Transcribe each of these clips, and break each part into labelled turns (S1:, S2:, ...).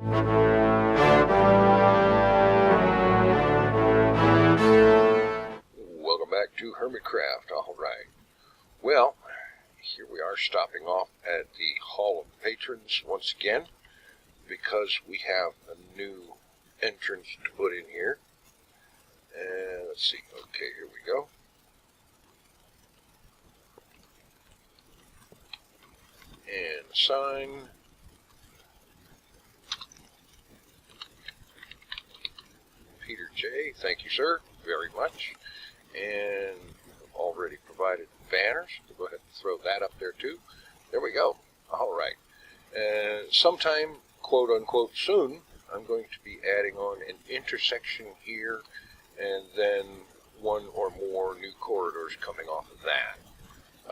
S1: Welcome back to Hermitcraft. Alright. Well, here we are stopping off at the Hall of Patrons once again because we have a new entrance to put in here. And let's see. Okay, here we go. And sign. Peter J. Thank you, sir, very much. And already provided banners. We'll go ahead and throw that up there too. There we go. All right. And sometime, quote unquote, soon, I'm going to be adding on an intersection here, and then one or more new corridors coming off of that.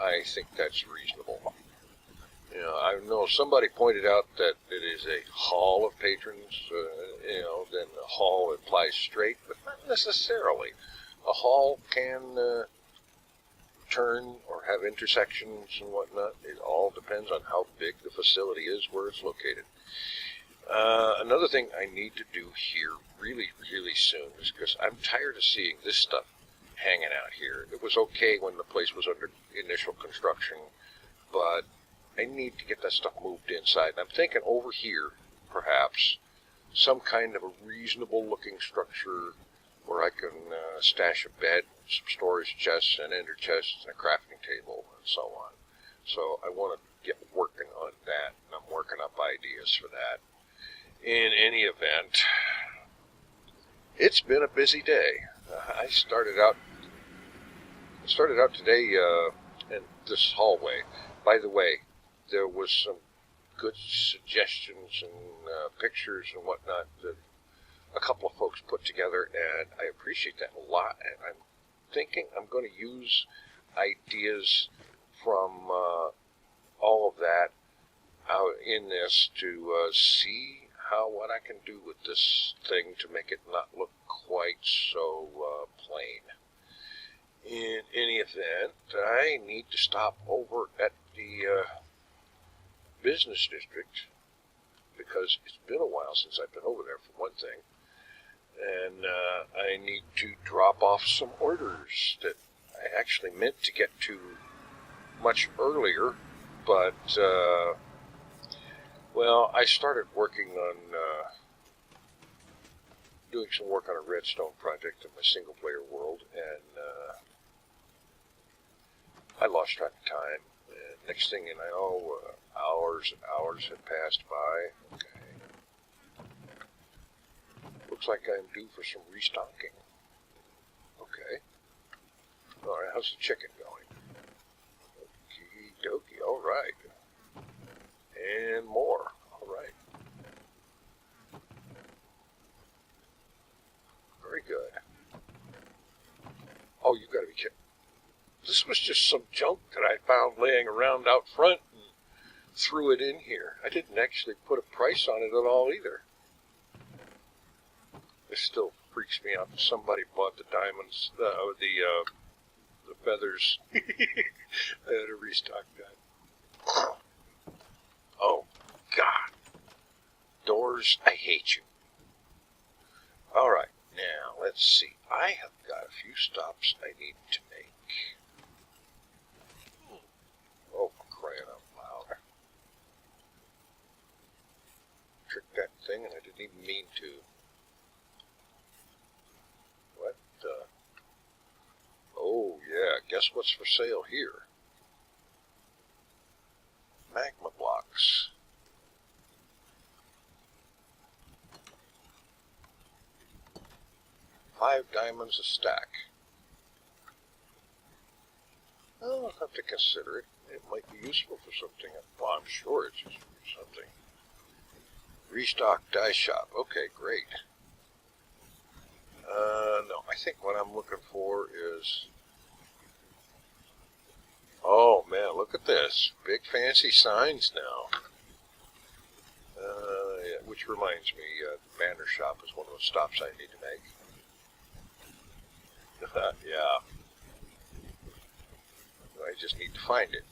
S1: I think that's reasonable. You know, I know somebody pointed out that it is a hall of patrons. Then the hall implies straight, but not necessarily. A hall can turn or have intersections and whatnot. It all depends on how big the facility is, where it's located. Another thing I need to do here really, really soon is because I'm tired of seeing this stuff hanging out here. It was okay when the place was under initial construction, but I need to get that stuff moved inside. And I'm thinking over here, perhaps, some kind of a reasonable looking structure where I can stash a bed, some storage chests, and ender chests, and a crafting table, and so on. So I want to get working on that, and I'm working up ideas for that. In any event, it's been a busy day. I started out today in this hallway. By the way, there was some good suggestions and pictures and whatnot that a couple of folks put together, and I appreciate that a lot. And I'm thinking I'm going to use ideas from all of that out in this to see what I can do with this thing to make it not look quite so plain. In any event, I need to stop over at the business district because it's been a while since I've been over there, for one thing. And I need to drop off some orders that I actually meant to get to much earlier, but well, I started working on doing some work on a redstone project in my single player world, and I lost track of time. And next thing you know, hours and hours had passed by. Okay. Looks like I'm due for some restocking. Okay. Alright, how's the chicken going? Okie dokie, alright. And more. Alright. Very good. Oh, you gotta be kidding. This was just some junk that I found laying around out front and threw it in here. I didn't actually put a price on it at all either. It still freaks me out that somebody bought the diamonds, the feathers. I had to restock that. Oh, God. Doors, I hate you. All right, now, let's see. I have got a few stops I need to make. Oh, crying out loud. Tricked that thing and I didn't even mean to. What the? Oh, yeah, guess what's for sale here? Magma blocks. $5 diamonds a stack. I'll have to consider it. It might be useful for something. Well, I'm sure it's useful for something. Restock dye shop. Okay, great. No, I think what I'm looking for is... Oh, man, look at this. Big fancy signs now. Yeah, which reminds me, the banner shop is one of the stops I need to make. Yeah. I just need to find it.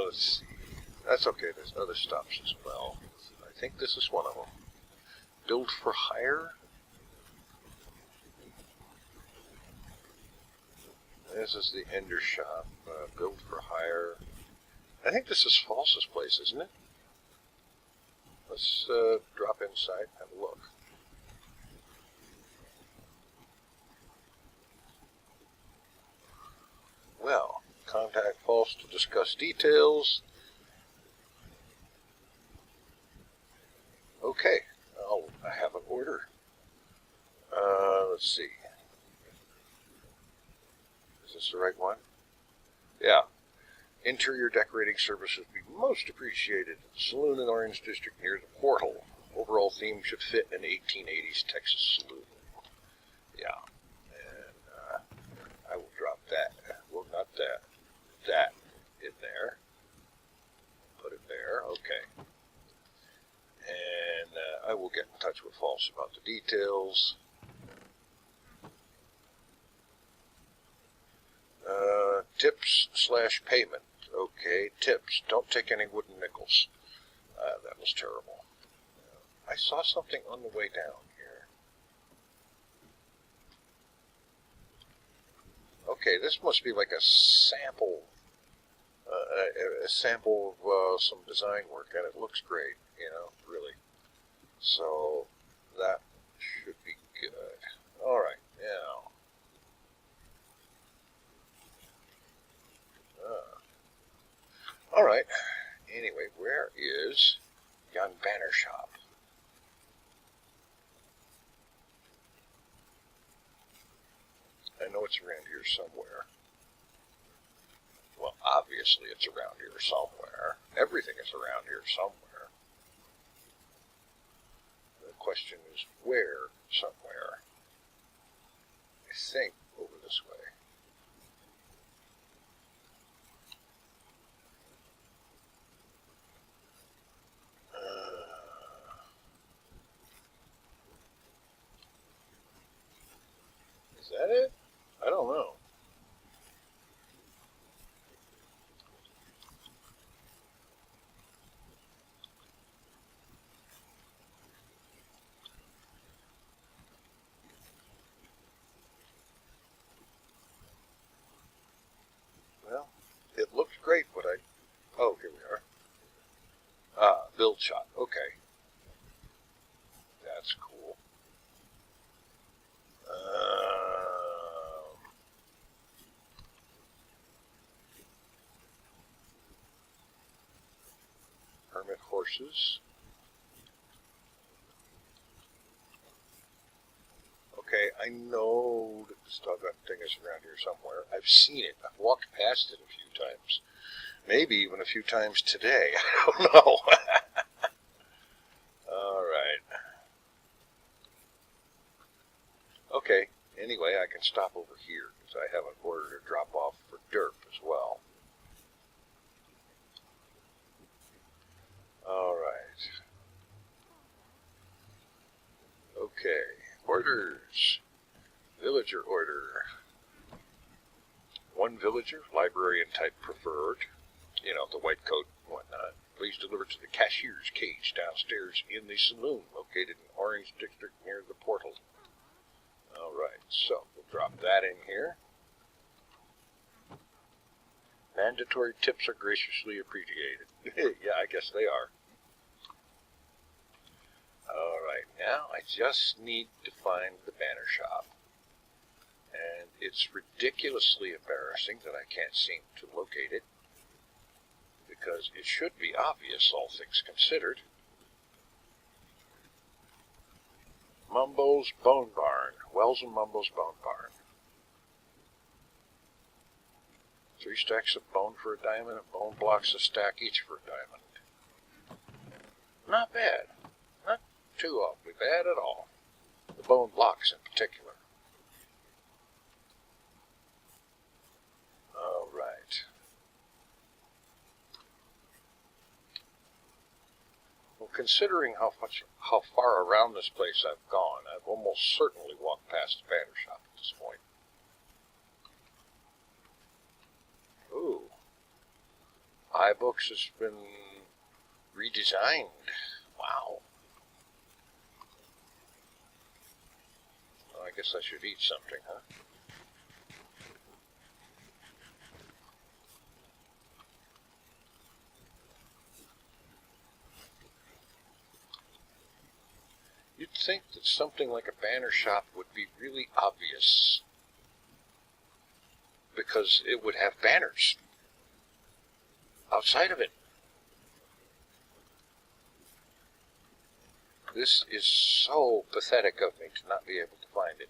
S1: Let's see. That's okay, there's other stops as well. think this is one of them. Build for hire. This is the Ender Shop. Build for hire. I think this is False's place, isn't it? Let's drop inside and have a look. Well, contact False to discuss details. Okay, I have an order. Let's see. Is this the right one? Yeah. Interior decorating services would be most appreciated. Saloon in Orange District near the portal. Overall theme should fit an 1880s Texas saloon. Yeah. And I will drop that. Well, not that. That in there. Put it there. Okay. And I will get in touch with False about the details. Tips/payment. Okay, tips. Don't take any wooden nickels. That was terrible. I saw something on the way down here. Okay, this must be like a sample. A sample of some design work, and it looks great, really. So, that should be good. Alright, now. Alright, anyway, where is Young Banner Shop? I know it's around here somewhere. Well, obviously it's around here somewhere. Everything is around here somewhere. The question is, where somewhere? I think over this way. Is that it? I don't know. Well, it looks great, but oh, here we are. Build shop. Okay. That's cool. Hermit horses. Okay, I know that this doggone thing is around here somewhere. I've seen it. I've walked past it a few times. Maybe even a few times today. I don't know. Alright. Okay, anyway, I can stop over here because I have an order to drop off for derp as well. Alright. Okay, orders. Villager order. One villager, librarian type preferred. The white coat and whatnot. Please deliver to the cashier's cage downstairs in the saloon located in Orange District near the portal. Alright, so we'll drop that in here. Mandatory tips are graciously appreciated. Yeah, I guess they are. Alright, now I just need to find the banner shop. And it's ridiculously embarrassing that I can't seem to locate it. Because it should be obvious, all things considered. Mumbo's Bone Barn. Wells and Mumbo's Bone Barn. 3 stacks of bone for a diamond, and bone blocks a stack each for a diamond. Not bad. Not too awfully bad at all. The bone blocks in particular. Alright. Well, considering how far around this place I've gone, I've almost certainly walked past the banner shop at this point. Ooh. iBooks has been redesigned. Wow. Well, I guess I should eat something, huh? You'd think that something like a banner shop would be really obvious, because it would have banners outside of it. This is so pathetic of me to not be able to find it.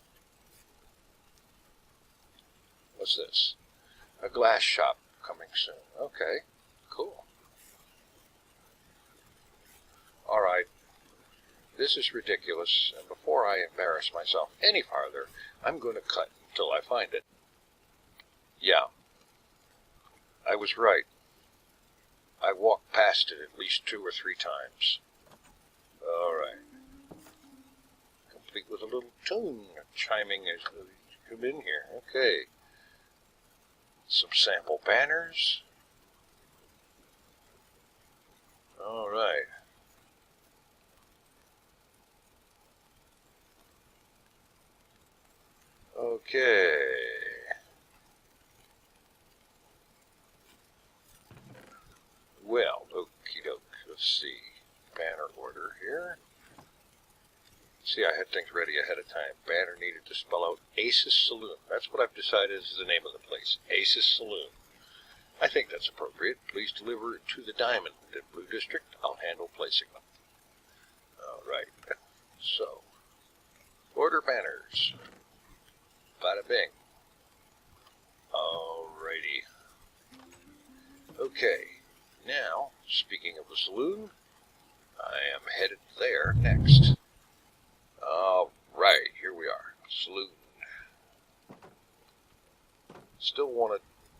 S1: What's this? A glass shop coming soon. Okay, cool. Alright, this is ridiculous, and before I embarrass myself any farther, I'm going to cut until I find it. Yeah, I was right. I walked past it at least 2 or 3 times. Alright. Complete with a little tune chiming as you come in here. Okay. Some sample banners. Alright. Okay. Well, okie doke. Let's see. Banner order here. See, I had things ready ahead of time. Banner needed to spell out Ace's Saloon. That's what I've decided is the name of the place. Ace's Saloon. I think that's appropriate. Please deliver it to the Diamond in Blue District. I'll handle placing them. Alright. So, order banners. Bada bing. Alrighty. Okay. Now, speaking of the saloon, I am headed there next. Alright, here we are. Saloon.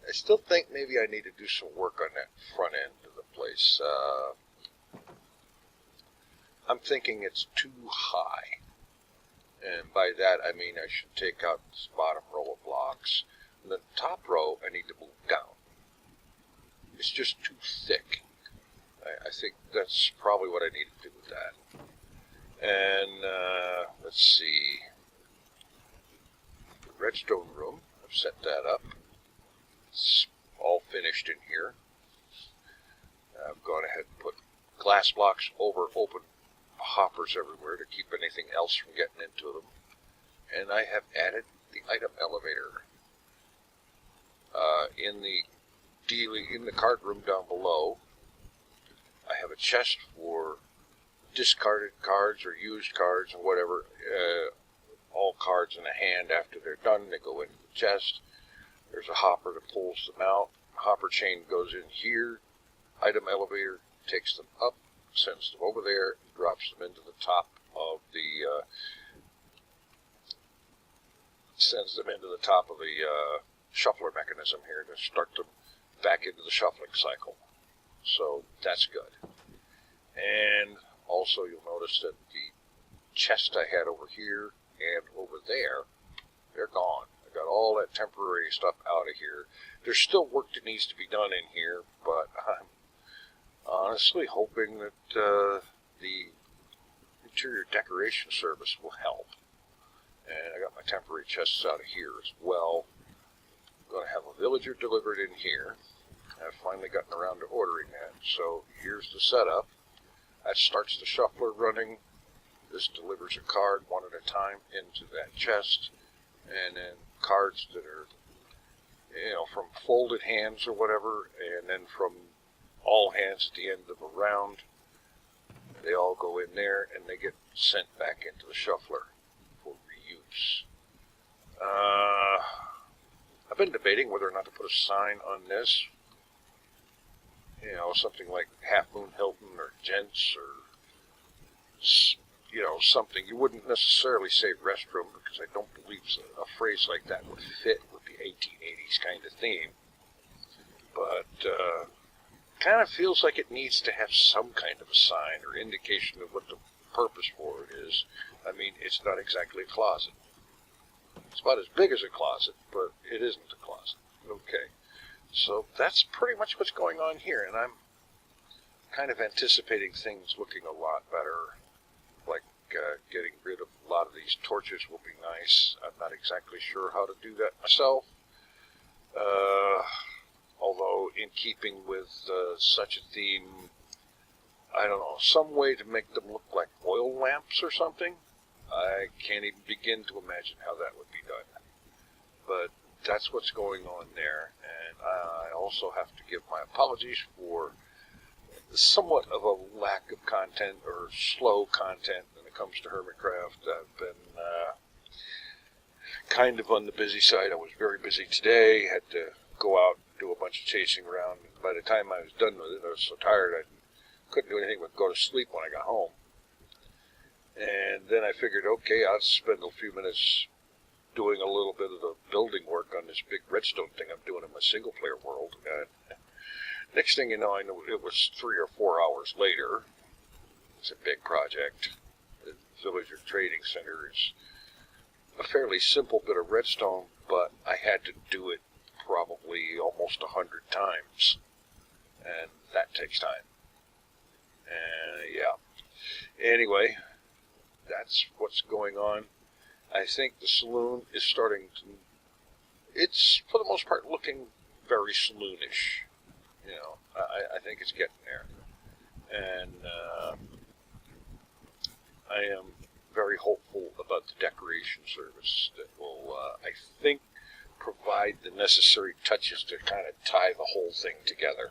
S1: I still think maybe I need to do some work on that front end of the place. I'm thinking it's too high. And by that I mean I should take out this bottom row of blocks. And the top row I need to move down. It's just too thick. I think that's probably what I need to do with that. And let's see. The redstone room, I've set that up. It's all finished in here. I've gone ahead and put glass blocks over open hoppers everywhere to keep anything else from getting into them. And I have added the item elevator. In the card room down below, I have a chest for discarded cards or used cards or whatever. All cards in a hand after they're done, they go into the chest. There's a hopper that pulls them out. Hopper chain goes in here. Item elevator takes them up, sends them over there, and drops them into the top of the shuffler mechanism here to start them back into the shuffling cycle. So that's good. And also you'll notice that the chest I had over here and over there, they're gone. I got all that temporary stuff out of here. There's still work that needs to be done in here, but I'm honestly hoping that the interior decoration service will help. And I got my temporary chests out of here as well. I'm going to have a villager delivered in here. I've finally gotten around to ordering that. So here's the setup. That starts the shuffler running. This delivers a card one at a time into that chest. And then cards that are, from folded hands or whatever, and then from all hands at the end of a round, they all go in there and they get sent back into the shuffler for reuse. I've been debating whether or not to put a sign on this. Something like Half Moon Hilton or Gents or, something. You wouldn't necessarily say restroom because I don't believe a phrase like that would fit with the 1880s kind of theme. But kind of feels like it needs to have some kind of a sign or indication of what the purpose for it is. I mean, it's not exactly a closet. It's about as big as a closet, but it isn't a closet. Okay. So that's pretty much what's going on here, and I'm kind of anticipating things looking a lot better. Like getting rid of a lot of these torches will be nice. I'm not exactly sure how to do that myself. Although in keeping with such a theme, I don't know, some way to make them look like oil lamps or something. I can't even begin to imagine how that would be done. But that's what's going on there. And I also have to give my apologies for somewhat of a lack of content or slow content when it comes to Hermitcraft. I've been kind of on the busy side. I was very busy today, had to go out and do a bunch of chasing around. By the time I was done with it, I was so tired I couldn't do anything but go to sleep when I got home. And then I figured, okay, I'll spend a few minutes doing a little bit of the building work on this big redstone thing I'm doing in my single-player world. And next thing you know, I know it was 3 or 4 hours later. It's a big project. The Villager Trading Center is a fairly simple bit of redstone, but I had to do it probably almost 100 times. And that takes time. And yeah. Anyway, that's what's going on. I think the Saloon is starting to, it's for the most part looking very Saloonish. You know, I think it's getting there. And I am very hopeful about the decoration service that will, I think, provide the necessary touches to kind of tie the whole thing together.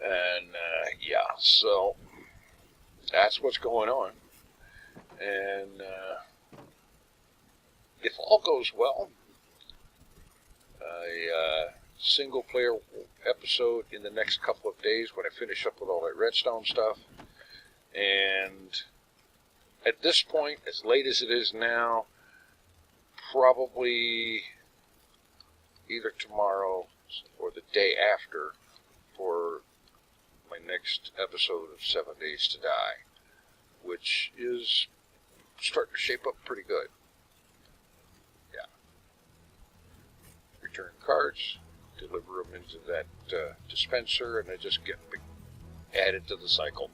S1: And yeah, so that's what's going on. And if all goes well, a single-player episode in the next couple of days when I finish up with all that redstone stuff. And at this point, as late as it is now, probably either tomorrow or the day after for my next episode of 7 Days to Die, which is starting to shape up pretty good. Yeah. Return cards, deliver them into that dispenser, and they just get added to the cycle.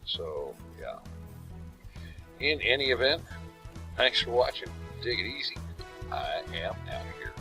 S1: So, yeah. In any event, thanks for watching. Take it easy. I am out of here.